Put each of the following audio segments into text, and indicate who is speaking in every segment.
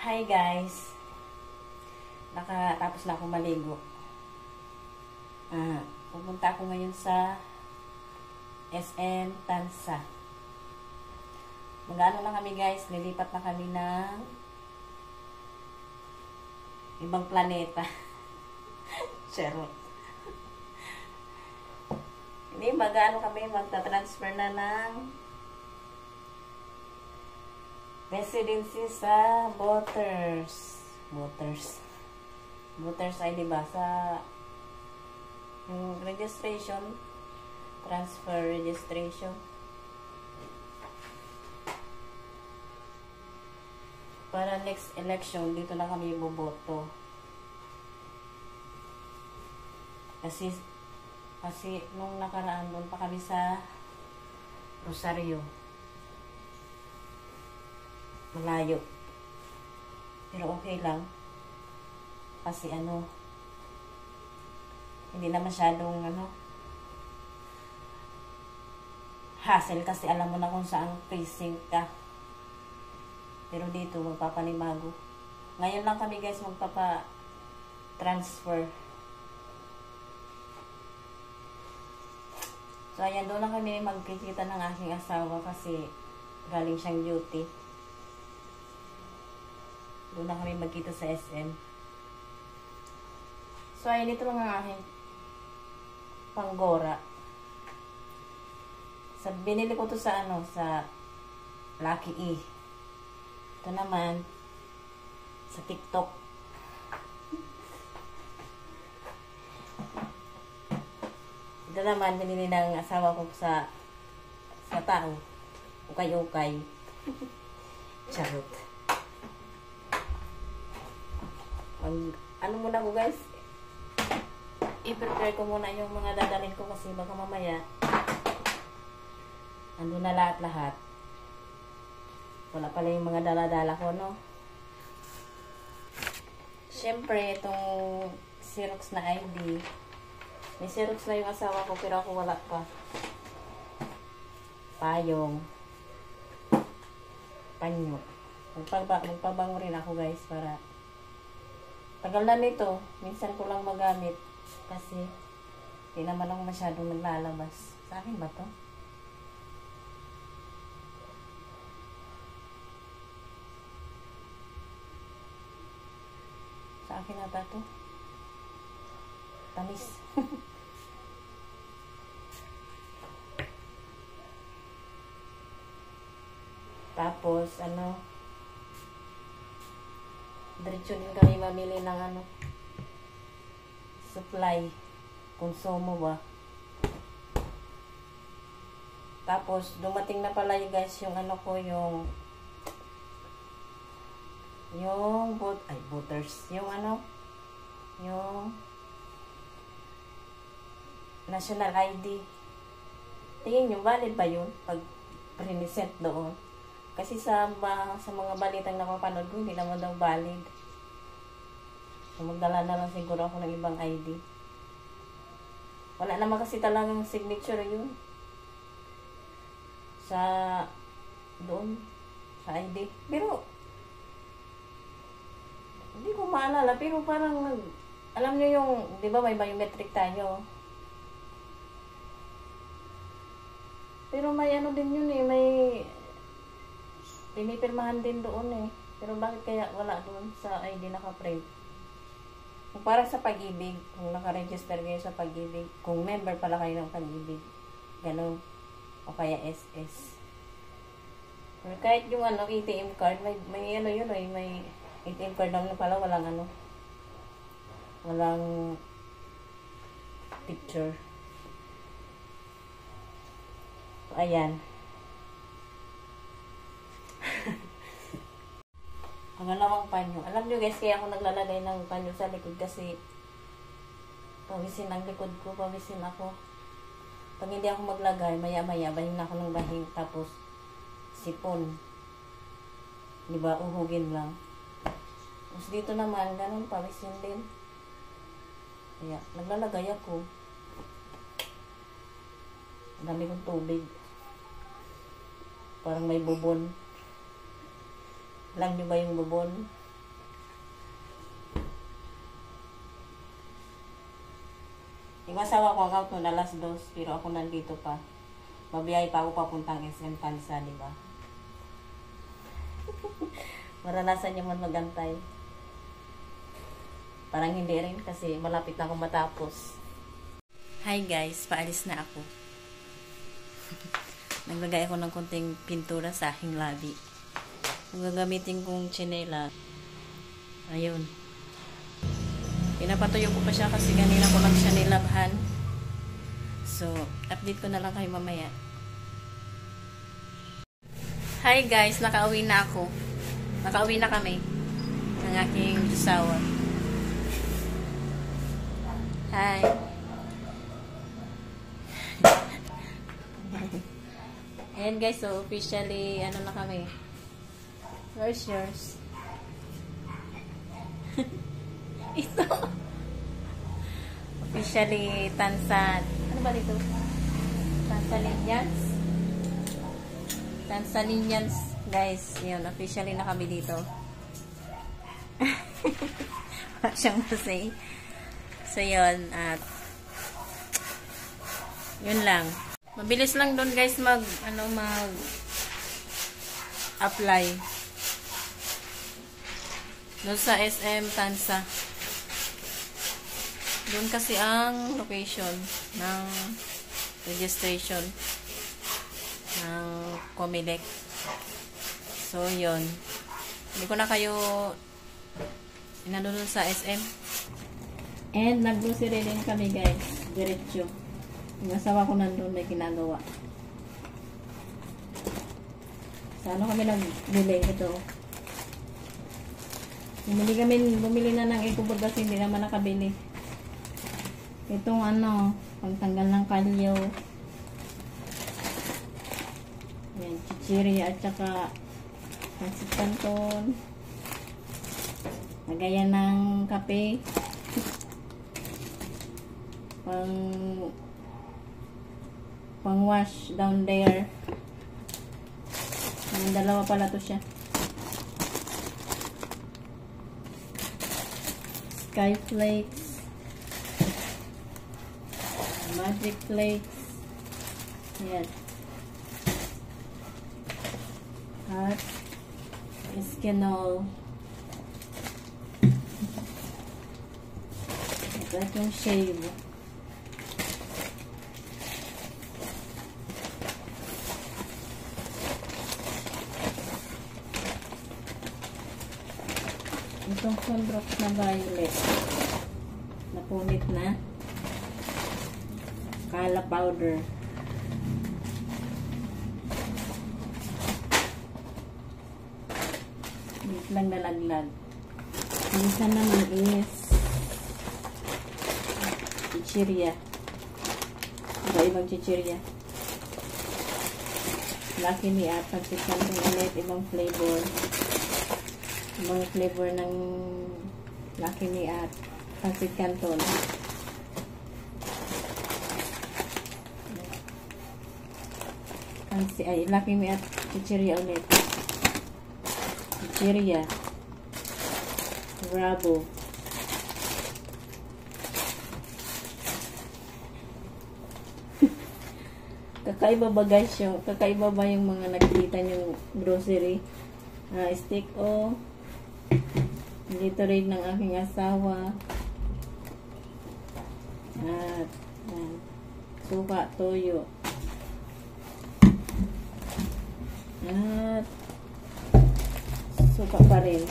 Speaker 1: Hi guys! Nakatapos na akong maligo. Pupunta ako ngayon sa SM Tansa. Mag-ano lang kami guys, lilipat na kami ng ibang planeta. Charot. Hindi, mag-ano kami, magta-transfer na ng residency sa Voters ay diba sa yung registration, transfer registration para next election dito na kami boboto kasi nung nakaraan doon pa kami sa Rosario, malayo. Pero okay lang. Kasi hindi na masyadong hassle kasi alam mo na kung saan precinct ka. Pero dito, magpapanimago. Ngayon lang kami guys magpapa-transfer. So ayan, doon lang kami magkikita ng aking asawa kasi galing siyang duty. Doon na kami magkita sa SM. So, ayun, ito lang ang aking panggora. Binili ko to sa sa Lucky E. Ito naman, sa TikTok. Ito naman, binili ng asawa ko sa tao. Ukay-ukay. Charot. Ano muna ko guys, i-prepare ko muna yung mga dadalhin ko kasi baka mamaya ando na lahat-lahat. Wala pala yung mga dala-dala ko, no? Siyempre, itong Xerox na ID. May Xerox na yung asawa ko pero ako wala pa. Payong. Panyo. Magpabango rin ako guys para tagal na nito, minsan ko lang magamit kasi hindi naman ako masyadong naglalabas. Sa akin ba to? Sa akin ata to. Tamis. Tapos, diretso din kami mamili ng supply, konsumo ba. Tapos dumating na pala yung guys yung voters, yung national ID. Tingin nyo, valid ba yun pag present doon? Kasi sa mga balitang napapanood ko, hindi naman daw valid. So, magdala na lang siguro ako ng ibang ID. Wala naman kasi talagang signature yun. Doon, sa ID. Pero, hindi ko maalala. Pero parang, alam nyo yung, di ba may biometric tayo? Pero may din yun may pinipirmahan din doon Pero bakit kaya wala doon sa ID naka-print? Kung para sa Pag-ibig, kung naka-register kayo sa Pag-ibig, kung member pala kayo ng Pag-ibig, ganun. O kaya SS. Or kahit yung ATM card, may ATM card naman pala, walang picture. So, ayan. Pangalawang panyo. Alam nyo guys, kaya ako naglalagay ng panyo sa likod kasi pawisin ang likod ko, pawisin ako. Pag hindi ako maglagay, maya-maya, bahing na ako ng bahing, tapos sipon. Diba, uhugin lang. Tapos dito naman, ganun, pawisin din. Kaya, naglalagay ako. Ang dami kong tubig. Parang may bubon. Alam niyo ba yung bubon? Yung asawa ko ang out noon alas 2, pero ako nandito pa. Mabiyay pa ako papuntang SM Tansa, di ba? Maranasan niyo man magantay. Parang hindi rin kasi malapit na akong matapos. Hi guys, paalis na ako. Naglagay ako ng konting pintura sa aking labi. Ang gagamitin kong tsinela. Ayun. Pinapatuyo ko pa siya kasi kanina ko lang siya nilabhan. So, update ko na lang kayo mamaya. Hi guys, nakauwi na ako. Nakauwi na kami ng aking asawa. Hi. Ayan guys, so officially, ano na kami. Where's yours? Ito. Officially, Tansan. Ano ba dito? Tanzanians. Tanzanians, guys. Yun, officially na kami dito. Wala siyang masay. So, yun. At, yun lang. Mabilis lang doon, guys, apply. Doon sa SM Tansa. Doon kasi ang location ng registration ng Comelec. So, yun. Hindi ko na kayo inano doon sa SM. And, nag-grocery din kami, guys. Diretso. Yung asawa ko nandun may ginagawa. Sa ano kami nagbili ito. Bumili na ng ikubod kasi hindi naman nakabili. Itong pangtanggal ng kalyo. Ayan, chichirya at saka pansit canton. Lagayan ng kape. Pang wash down there. Dalawa pala to siya. Sky flakes. Magic flakes. Yan. At Escanol. Ito yung shave. Itong sunbrook na violet. Napunit na. Kala powder. Hindi lang nalaglag. Minsan naman is chichirya. Iba-ibang chichirya. Lucky Me at pagsikan kong ulit ibang flavor. Ibang flavor ng Lucky Me at Pansit Canton. Lucky Me at chichirya ulit. Chichirya. Bravo. Kakaiba ba guys yung, kakaiba ba yung mga nakikita yung grocery? Stick o dito rin ng aking asawa. At suka, toyo. At suka pa rin.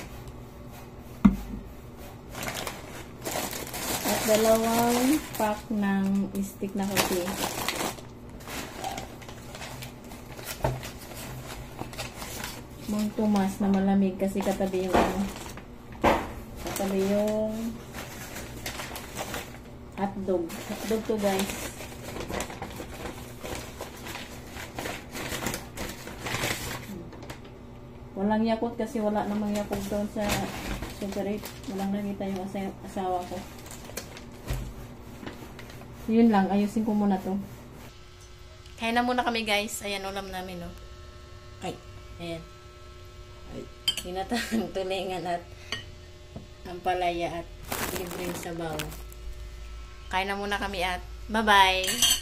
Speaker 1: At dalawang pack ng stick na kape. Mang Tomas na malamig kasi katabi yung hotdog. Hotdog to guys. Walang Yakult kasi wala namang Yakult doon sa Super 8. Walang nakita yung asawa ko. Yun lang. Ayusin ko muna to. Kaya na muna kami guys. Ayan ulam namin no. Ay. Ayan. Ginatang tulingan at ampalaya at libreng sabaw. Kain na muna kami at bye-bye!